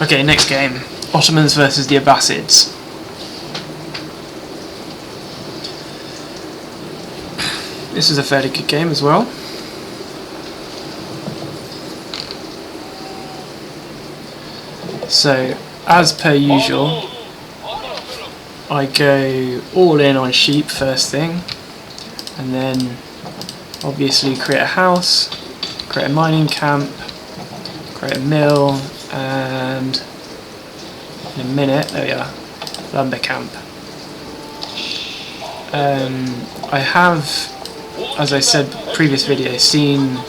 Okay, next game. Ottomans versus the Abbasids. This is a fairly good game as well. So, as per usual, I go all in on sheep first thing, and then obviously create a house, create a mining camp, create a mill, and in a minute, there we are, lumber camp. I have, as I said previous video, seen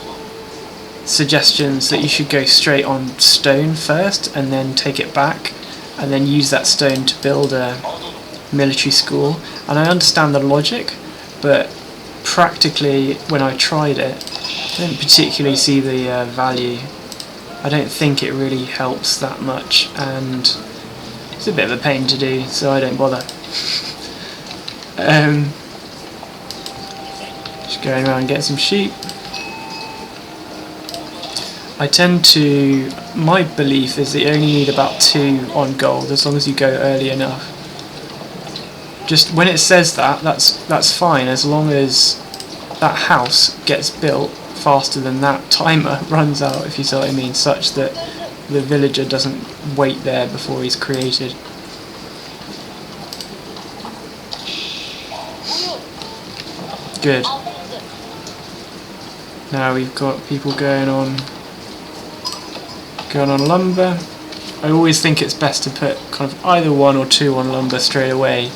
suggestions that you should go straight on stone first and then take it back and then use that stone to build a military school, and I understand the logic, but practically when I tried it I didn't particularly see the value. I don't think it really helps that much, and it's a bit of a pain to do, so I don't bother. Just going around and getting some sheep. I tend to, my belief is that you only need about 2 on gold as long as you go early enough. Just when it says that, that's fine, as long as that house gets built faster than that timer runs out, if you see what I mean, such that the villager doesn't wait there before he's created. Good. Now we've got people going on lumber. I always think it's best to put kind of either 1 or 2 on lumber straight away,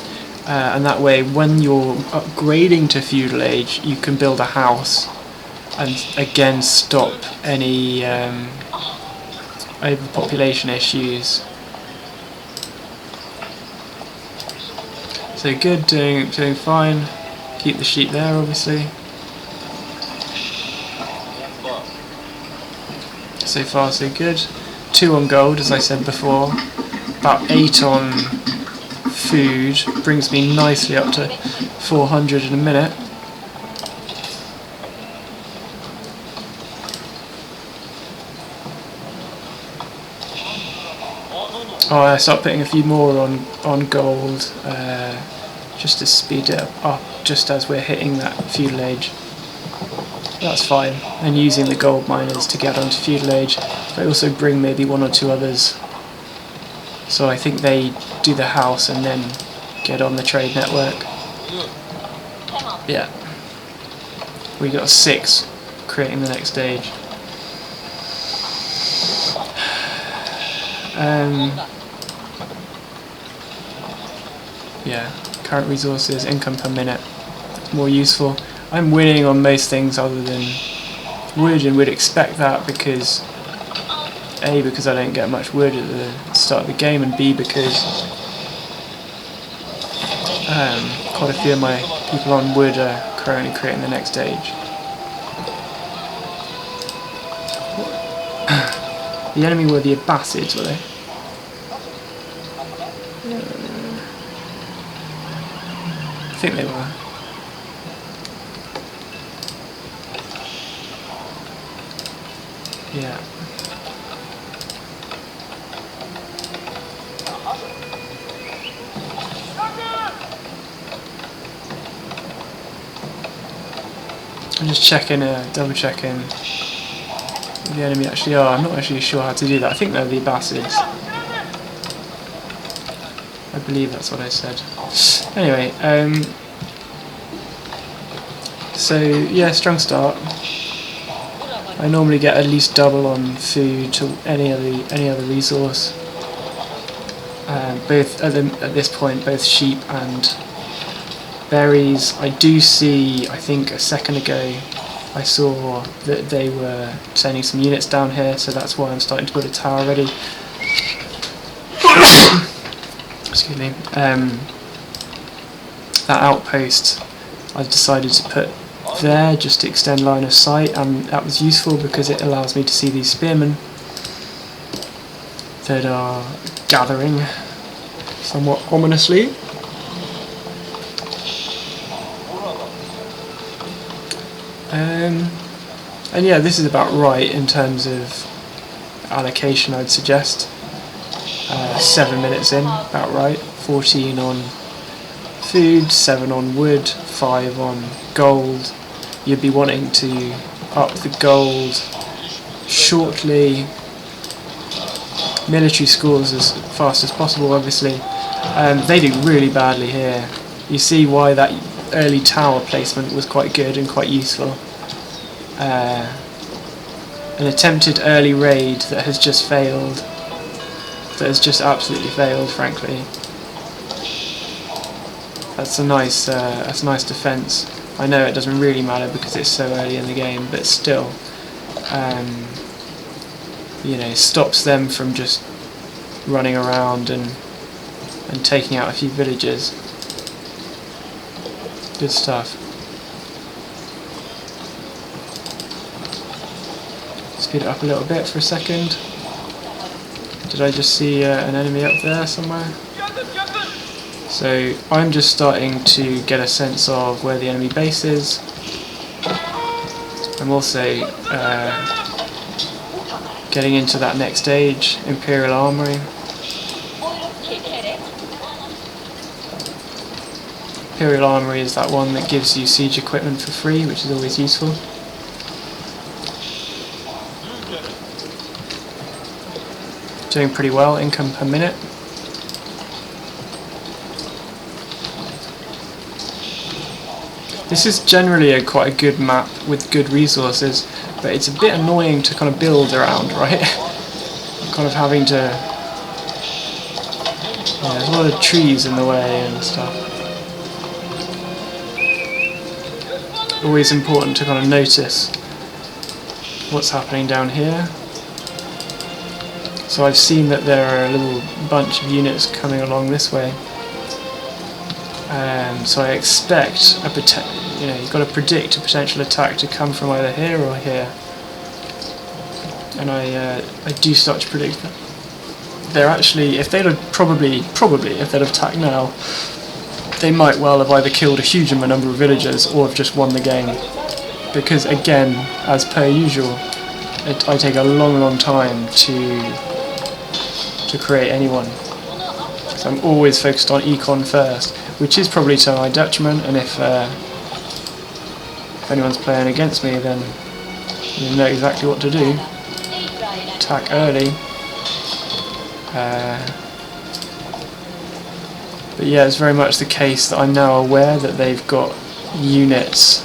and that way when you're upgrading to feudal age you can build a house and again stop any overpopulation issues. So good, doing fine. Keep the sheep there obviously. So far so good. 2 on gold, as I said before. About 8 on food. Brings me nicely up to 400 in a minute. Oh, I start putting a few more on gold, just to speed it up just as we're hitting that feudal age. That's fine, and using the gold miners to get onto feudal age. But also bring maybe 1 or 2 others, so I think they do the house and then get on the trade network. Yeah, we got 6 creating the next stage. Yeah, current resources, income per minute, more useful. I'm winning on most things other than wood, and would expect that because A, because I don't get much wood at the start of the game, and B, because quite a few of my people on wood are currently creating the next stage. The enemy were the Abbasids, were they? I think they were. Yeah. I'm just checking, double checking who the enemy actually are. I'm not actually sure how to do that. I think they're the Abbasids. I believe that's what I said. Anyway, so yeah, strong start. I normally get at least double on food to any other resource. Both at this point, both sheep and berries. I do see, I think a second ago, I saw that they were sending some units down here, so that's why I'm starting to build a tower already. Excuse me. That outpost I've decided to put there just to extend line of sight, and that was useful because it allows me to see these spearmen that are gathering somewhat ominously. And yeah, this is about right in terms of allocation, I'd suggest. 7 minutes in, about right. 14 on food, 7 on wood, 5 on gold. You'd be wanting to up the gold shortly. Military schools as fast as possible, obviously. They do really badly here. You see why that early tower placement was quite good and quite useful. An attempted early raid that has just failed. That has just absolutely failed, frankly. That's a nice defence. I know it doesn't really matter because it's so early in the game, but still, you know, stops them from just running around and taking out a few villages. Good stuff. Speed it up a little bit for a second. Did I just see an enemy up there somewhere? So I'm just starting to get a sense of where the enemy base is. I'm also getting into that next stage, Imperial Armory. Imperial Armory is that one that gives you siege equipment for free, which is always useful. Doing pretty well, income per minute. This is generally quite a good map with good resources, but it's a bit annoying to kind of build around, right? Kind of having to... Yeah, there's a lot of trees in the way and stuff. Always important to kind of notice what's happening down here. So I've seen that there are a little bunch of units coming along this way. So I expect you've got to predict a potential attack to come from either here or here, and I do start to predict that. They're actually, if they'd have probably if they'd have attacked now, they might well have either killed a huge number of villagers or have just won the game. Because again, as per usual, I take a long time to create anyone. So I'm always focused on econ first, which is probably to my detriment, and if anyone's playing against me, then you know exactly what to do. Attack early. But yeah, it's very much the case that I'm now aware that they've got units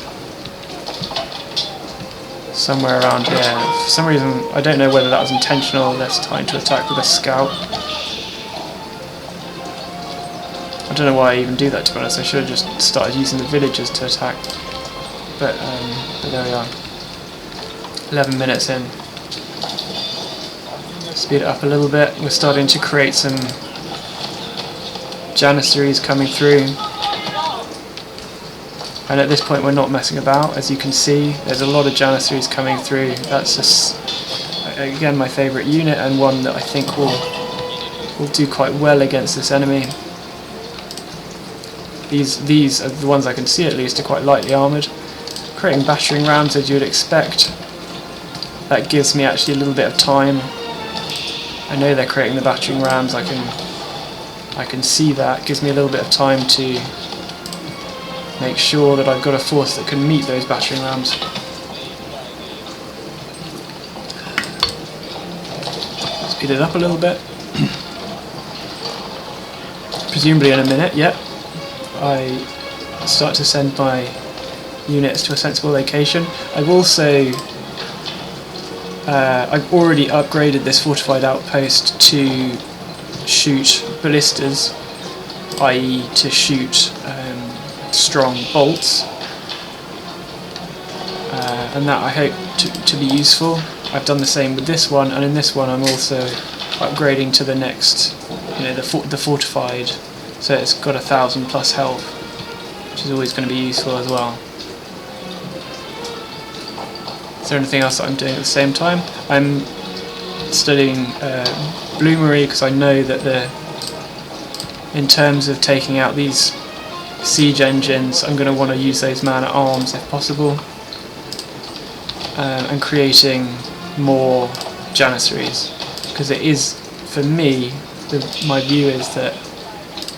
somewhere around here. For some reason, I don't know whether that was intentional, they're starting to attack with a scout. I don't know why I even do that, to be honest. I should have just started using the villagers to attack. But there we are. 11 minutes in. Speed it up a little bit. We're starting to create some janissaries coming through. And at this point we're not messing about. As you can see, there's a lot of janissaries coming through. That's just, again, my favourite unit, and one that I think will do quite well against this enemy. These are the ones I can see, at least, are quite lightly armoured. Creating battering rams, as you would expect. That gives me actually a little bit of time. I know they're creating the battering rams, I can see that. It gives me a little bit of time to make sure that I've got a force that can meet those battering rams. Speed it up a little bit. Presumably in a minute, yep. I start to send my units to a sensible location. I've also I've already upgraded this fortified outpost to shoot ballistas, i.e. to shoot strong bolts, and that I hope to be useful. I've done the same with this one, and in this one I'm also upgrading to the next, the fortified, so it's got 1,000 plus health, which is always going to be useful as well. Is there anything else that I'm doing at the same time? I'm studying bloomery, because I know that in terms of taking out these siege engines, I'm going to want to use those man-at-arms if possible, and creating more janissaries, because it is, for me, my view is that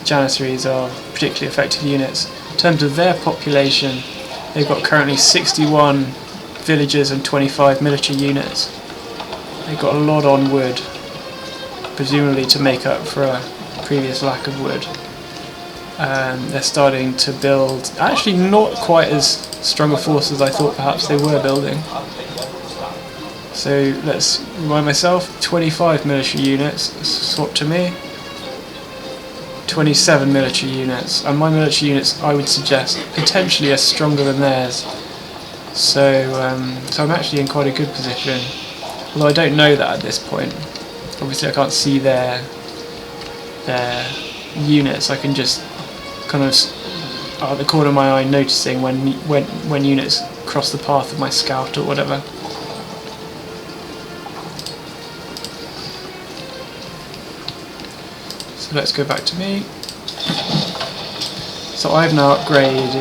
Janissaries are particularly effective units. In terms of their population, they've got currently 61 villagers and 25 military units. They've got a lot on wood, presumably to make up for a previous lack of wood. They're starting to build, actually not quite as strong a force as I thought perhaps they were building. So let's remind myself, 25 military units, swap to me. 27 military units, and my military units I would suggest potentially are stronger than theirs. So I'm actually in quite a good position, although I don't know that at this point. Obviously I can't see their units. I can just kind of out of the corner of my eye noticing when units cross the path of my scout or whatever. So let's go back to me. So I've now upgraded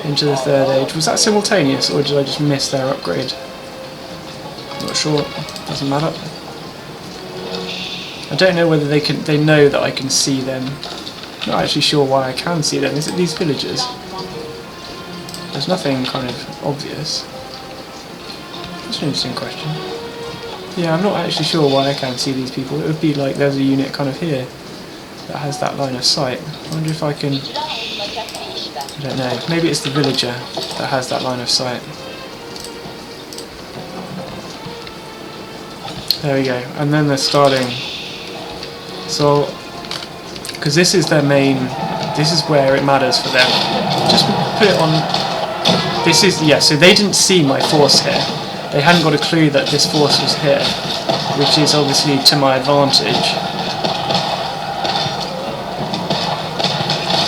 into the 3rd age. Was that simultaneous, or did I just miss their upgrade? Not sure. Doesn't matter. I don't know whether they know that I can see them. Not actually sure why I can see them. Is it these villagers? There's nothing kind of obvious. That's an interesting question. Yeah, I'm not actually sure why I can't see these people. It would be like there's a unit kind of here that has that line of sight. I wonder if I can... I don't know. Maybe it's the villager that has that line of sight. There we go. And then they're starting... So, because this is their main... This is where it matters for them. Just put it on... This is... Yeah, so they didn't see my force here. They hadn't got a clue that this force was here, which is obviously to my advantage.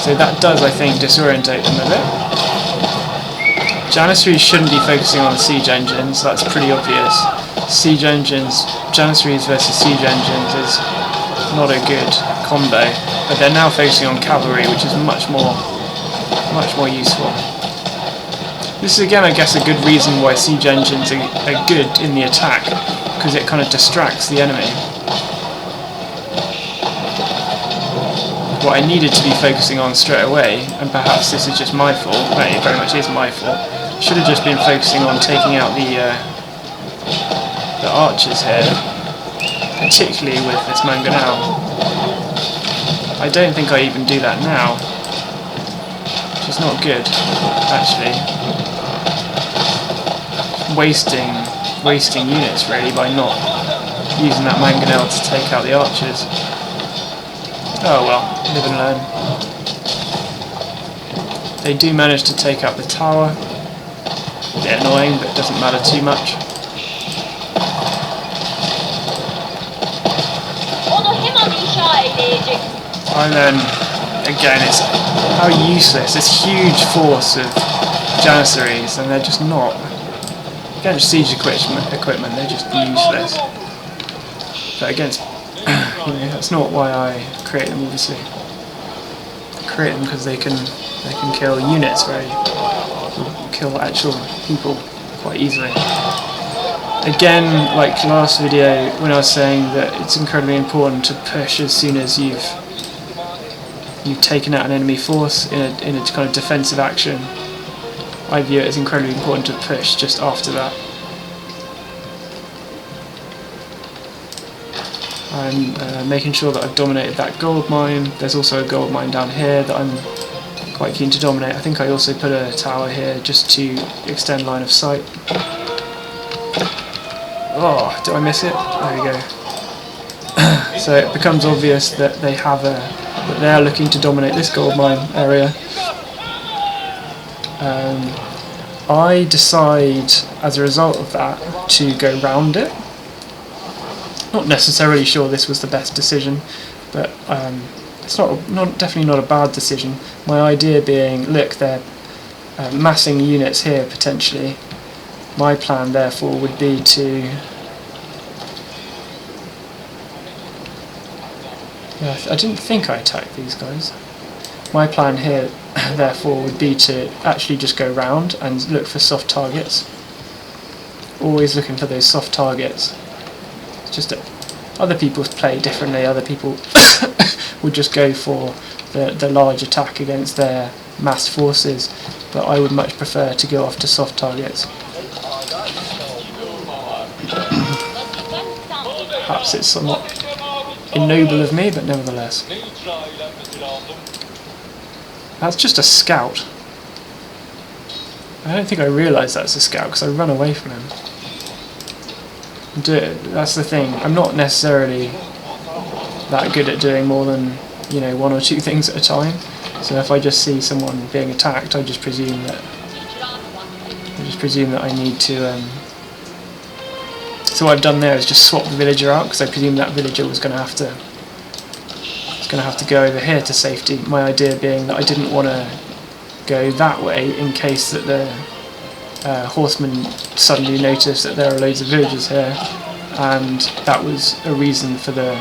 So that does, I think, disorientate them a bit. Janissaries shouldn't be focusing on siege engines, that's pretty obvious. Siege engines, Janissaries versus siege engines is not a good combo, but they're now focusing on cavalry, which is much more useful. This is again, I guess, a good reason why siege engines are good in the attack, because it kind of distracts the enemy. What I needed to be focusing on straight away, and perhaps this is just my fault, but it very much is my fault, should have just been focusing on taking out the archers here, particularly with this mangonel. I don't think I even do that now, which is not good, actually. Wasting units really by not using that mangonel to take out the archers. Oh well, live and learn. They do manage to take out the tower. A bit annoying, but it doesn't matter too much. And then again, it's how useless. This huge force of Janissaries, and they're just not. Against siege equipment, they're just useless. But against, that's not why I create them. Obviously, I create them because they can kill units kill actual people quite easily. Again, like last video, when I was saying that it's incredibly important to push as soon as you've taken out an enemy force in a kind of defensive action. I view it as incredibly important to push just after that. I'm making sure that I've dominated that gold mine. There's also a gold mine down here that I'm quite keen to dominate. I think I also put a tower here just to extend line of sight. Oh, did I miss it? There we go. So it becomes obvious that that they are looking to dominate this gold mine area. I decide, as a result of that, to go round it. Not necessarily sure this was the best decision, but it's definitely not a bad decision. My idea being, look, they're massing units here potentially. My plan, therefore, would be to... Yeah, I didn't think I attacked these guys. My plan here, therefore, would be to actually just go round and look for soft targets. Always looking for those soft targets. It's just Other people play differently. Other people would just go for the large attack against their mass forces, but I would much prefer to go after soft targets. Perhaps it's somewhat ignoble of me, but nevertheless. That's just a scout. I don't think I realised that's a scout because I run away from him. That's the thing. I'm not necessarily that good at doing more than, you know, 1 or 2 things at a time. So if I just see someone being attacked, I just presume that I need to. So what I've done there is just swap the villager out because I presume that villager was going to have to go over here to safety. My idea being that I didn't want to go that way in case that the horsemen suddenly noticed that there are loads of villagers here, and that was a reason for them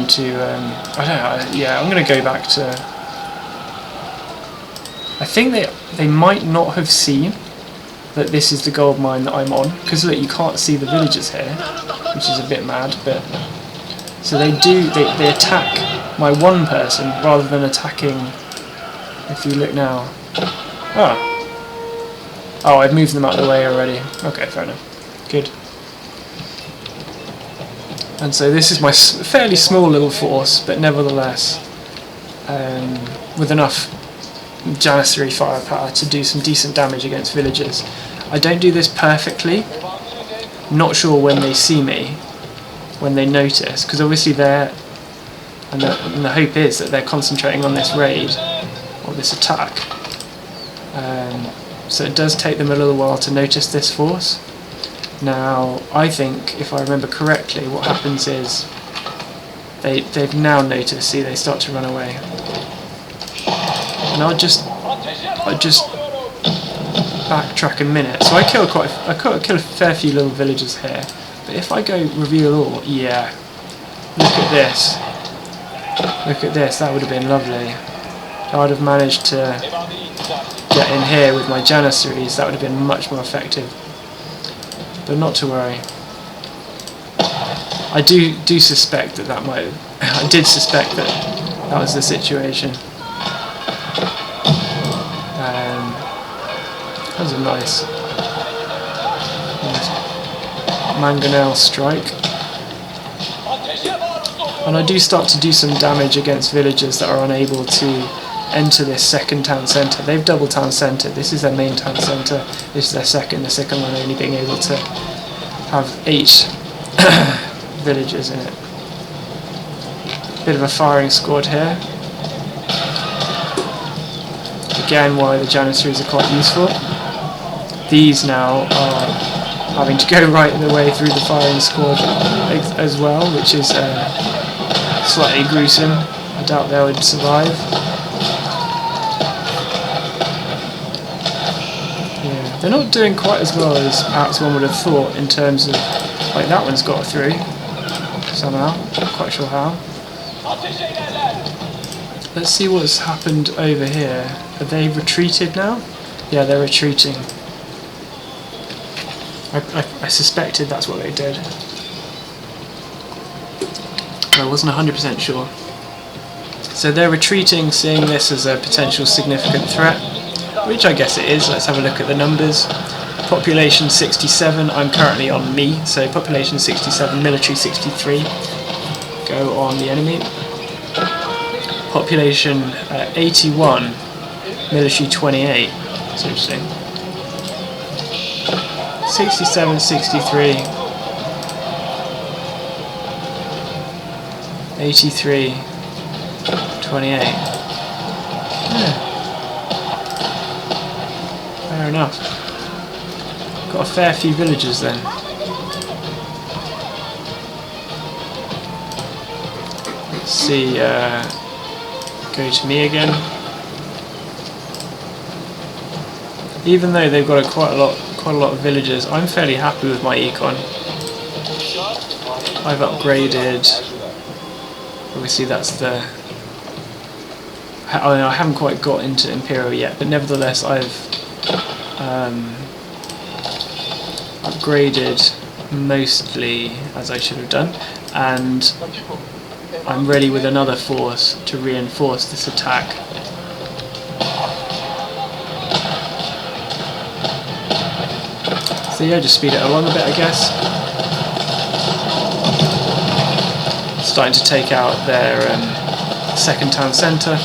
to I don't know. Yeah, I'm going to go back to. I think they might not have seen that this is the gold mine that I'm on, because look, you can't see the villagers here, which is a bit mad. But so they attack my one person rather than attacking. If you look now, oh, I've moved them out of the way already. Okay, fair enough. Good. And so this is my fairly small little force, but nevertheless with enough Janissary firepower to do some decent damage against villagers. I don't do this perfectly. Not sure when they see me, when they notice, because obviously they're, and the hope is that they're concentrating on this raid, or this attack. So it does take them a little while to notice this force. Now, I think, if I remember correctly, what happens is they've now noticed, see, they start to run away. And I'll just backtrack a minute. So I kill a fair few little villagers here. But if I go reveal all, yeah, look at this. Look at this, that would have been lovely. If I'd have managed to get in here with my Janissaries, that would have been much more effective. But not to worry. I do suspect that might have, I did suspect that was the situation. That was a nice mangonel strike. And I do start to do some damage against villagers that are unable to enter this second town centre. They've double town centre. This is their main town centre. This is their second. The second one only being able to have 8 villagers in it. Bit of a firing squad here. Again, why the Janissaries are quite useful. These now are having to go right the way through the firing squad as well, which is slightly gruesome. I doubt they would survive. Yeah, they're not doing quite as well as perhaps one would have thought in terms of, like, that one's got through somehow, not quite sure how. Let's see what's happened over here. Have they retreated now? Yeah, they're retreating. I suspected that's what they did. I wasn't 100% sure. So they're retreating, seeing this as a potential significant threat, which I guess it is. Let's have a look at the numbers. Population 67, I'm currently on me, so population 67, military 63. Go on the enemy. Population 81, military 28. That's interesting. 67, 63, 83, 28. Yeah. Fair enough. Got a fair few villagers then. Let's see, go to me again. Even though they've got quite a lot of villagers, I'm fairly happy with my econ. I've upgraded. Obviously, that's the. I haven't quite got into Imperial yet, but nevertheless, I've upgraded mostly as I should have done, and I'm ready with another force to reinforce this attack. So yeah, just speed it along a bit, I guess. Starting to take out their second town centre.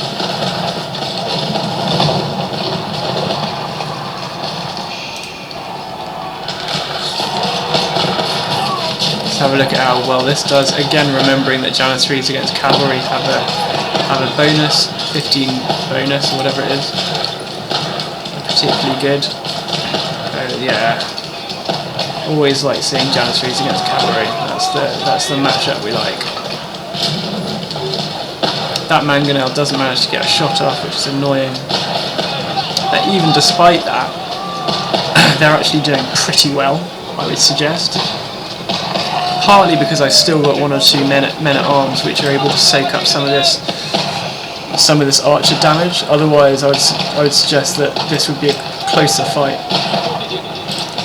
Let's have a look at how well this does. Again, remembering that Janissaries against cavalry have a bonus, 15 bonus or whatever it is. Particularly good. Yeah, always like seeing Janissaries against cavalry. That's the matchup we like. That mangonel doesn't manage to get a shot off, which is annoying. But even despite that, they're actually doing pretty well, I would suggest. Partly because I've still got one or two men at arms which are able to soak up some of this archer damage. Otherwise, I would suggest that this would be a closer fight.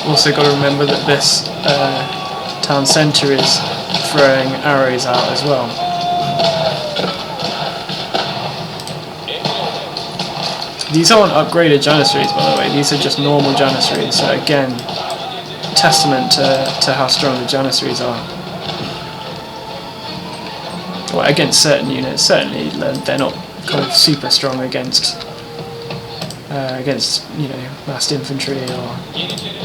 Also, got to remember that this town centre is throwing arrows out as well. These aren't upgraded Janissaries, by the way. These are just normal Janissaries. So again, testament to how strong the Janissaries are. Well, against certain units, certainly they're not kind of super strong against massed infantry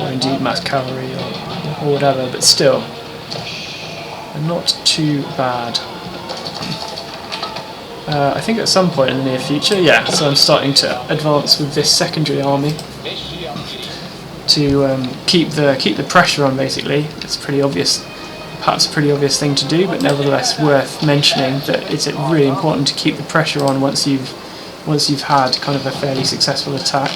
or indeed massed cavalry or whatever. But still, they're not too bad. I think at some point in the near future, yeah, so I'm starting to advance with this secondary army to keep the pressure on, basically. It's pretty obvious, perhaps a pretty obvious thing to do, but nevertheless worth mentioning that it's really important to keep the pressure on once you've had kind of a fairly successful attack.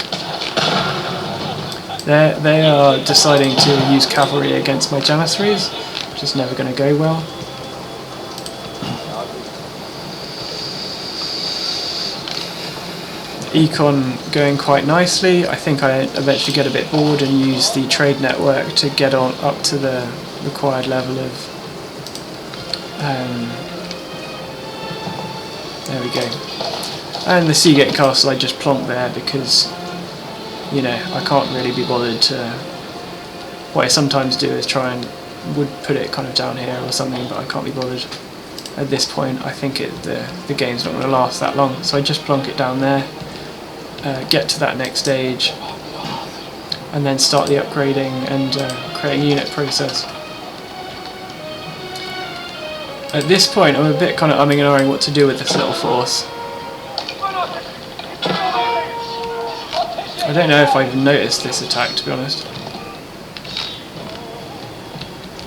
They are deciding to use cavalry against my Janissaries, which is never going to go well. Econ going quite nicely. I think I eventually get a bit bored and use the trade network to get on up to the required level of there we go. And the Seagate Castle I just plonked there because, you know, I can't really be bothered to... What I sometimes do is try and would put it kind of down here or something, but I can't be bothered. At this point I think the game's not going to last that long, so I just plonk it down there. Get to that next stage and then start the upgrading and creating unit process. At this point I'm a bit kind of umming and ahhing what to do with this little force. I don't know if I've noticed this attack, to be honest.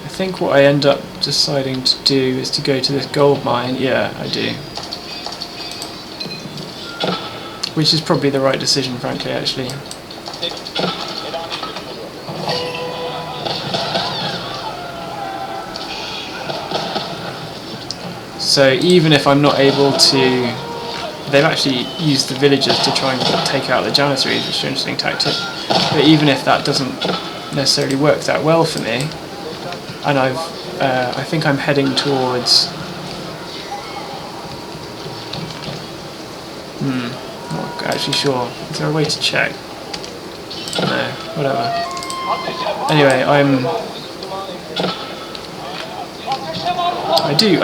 I think what I end up deciding to do is to go to this gold mine. Yeah, I do. Which is probably the right decision, frankly, actually. So even if I'm not able to... They've actually used the villagers to try and take out the Janissaries, which is an interesting tactic. But even if that doesn't necessarily work that well for me, and I think I'm heading towards... Not actually sure. Is there a way to check? No, whatever. Anyway, I do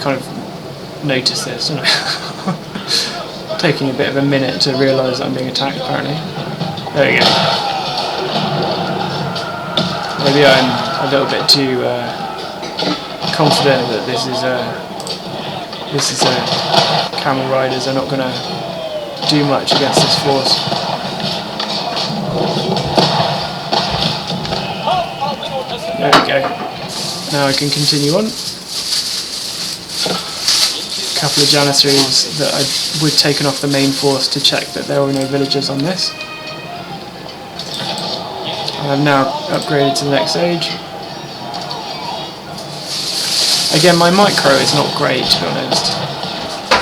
kind of notice this, don't I? Taking a bit of a minute to realise that I'm being attacked, apparently. There we go. Maybe I'm a little bit too confident that this is a camel riders are not going to do much against this force. There we go. Now I can continue on. A couple of Janissaries that would taken off the main force to check that there were no villagers on this. I've now upgraded to the next stage. Again, my micro is not great, to be honest.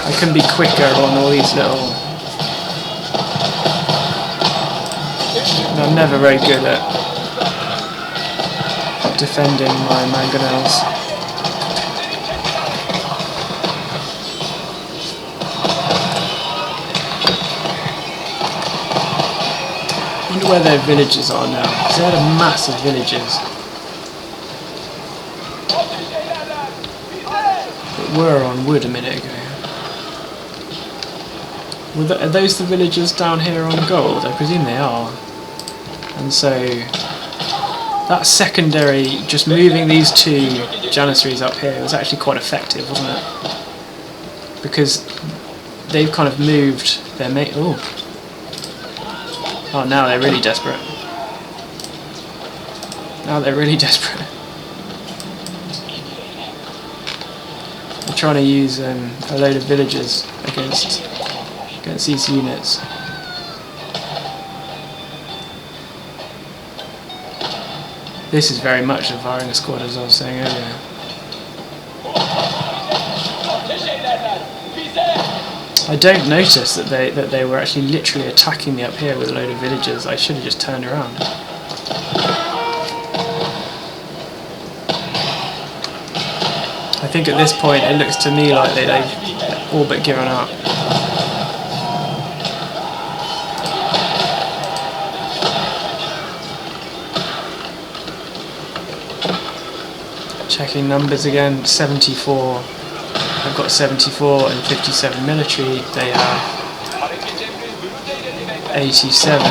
I can be quicker on all these little... I'm never very good at defending my mangonels. I wonder where their villages are now, because they had massive villages that were on wood a minute ago. Are those the villagers down here on gold? I presume they are. And so that secondary, just moving these two janissaries up here was actually quite effective, wasn't it? Because they've kind of moved their mate. Oh, now they're really desperate. Now they're really desperate. They're trying to use a load of villagers against these units. This is very much a firing squad, as I was saying earlier. I don't notice that they were actually literally attacking me up here with a load of villagers. I should have just turned around. I think at this point it looks to me like they've all but given up. Checking numbers again, 74. I've got 74 and 57 military. They have 87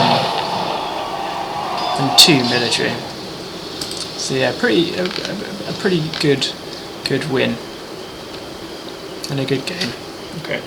and 2 military. So yeah, a pretty good win and a good game. Okay.